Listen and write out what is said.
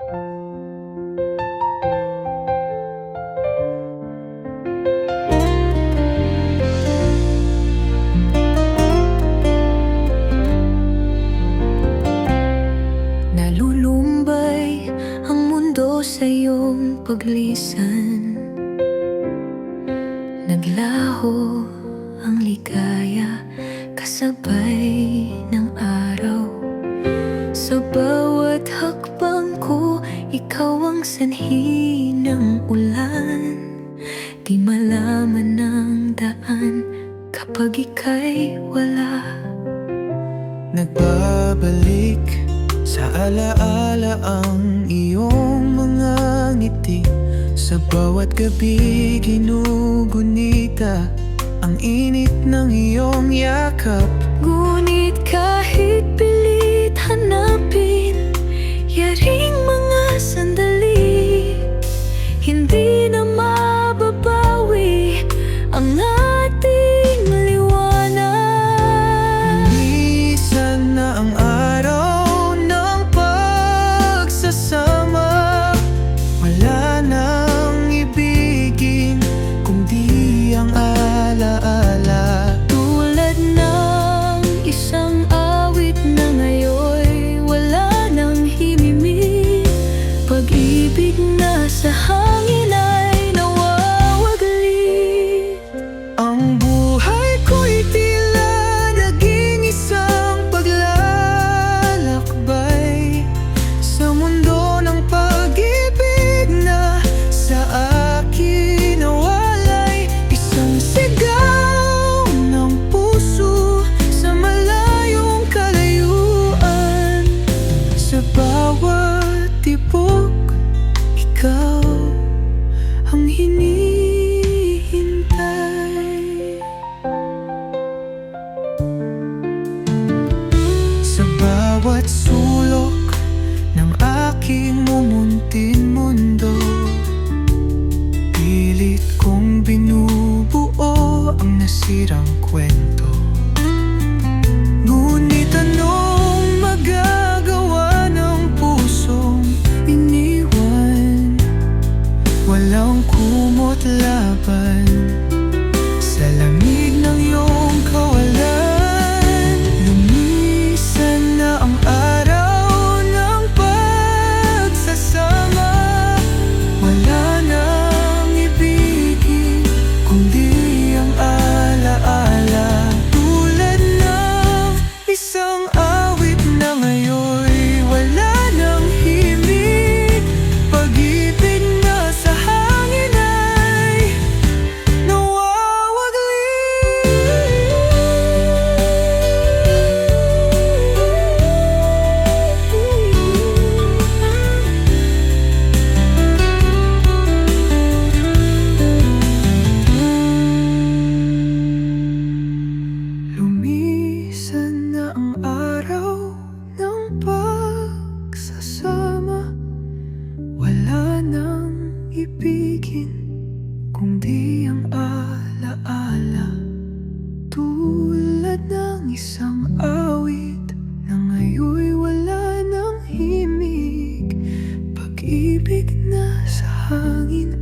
Nalulumbay ang mundo sa iyong paglisan. Naglaho ang ligaya kasabay ng araw. Sa bawat hakbang ko, ikaw ang sanhi ng ulan. Di malaman ng daan kapag ika'y wala. Nagbabalik sa alaala ang iyong mga ngiti. Sa bawat gabi ginugunita ang init ng iyong yakap. Ngunit kahit pilit hanapin yaring mga sandali, hindi na mababawi ang ating liwanag. Minsan na ang araw ng pagsasama, wala nang ibigin kundi ang alaala. Tulad ng isang awit na ngayon wala nang himimik, pag-ibig na sa hangin ay nawawaglit. Ang buhay ko'y tila naging isang paglalakbay sa mundo ng pag-ibig na sa akin nawalay. Isang sigaw ng puso sa malayong kalayuan. Sa bawat tibok, ikaw ang hinihintay. Sa bawat sulok ng aking mumuntin mundo, pilit kong binubuo ang nasirang kwento. Ngunit anong magagawa ng pusong iniwan? Walang kumot laban sa lamig ng iyong kawalan. Lumisan na ang araw ng pagsasama, wala nang ibigin kundi ang alaala. Tulad ng isang awit na ngayon wala nang himig, pag-ibig na sa hangin ay lumisan na ang araw ng pagsasama, wala nang ibigin kundi ang alaala. Tulad ng isang awit na ngayon'y wala nang himig, pag-ibig na sa hangin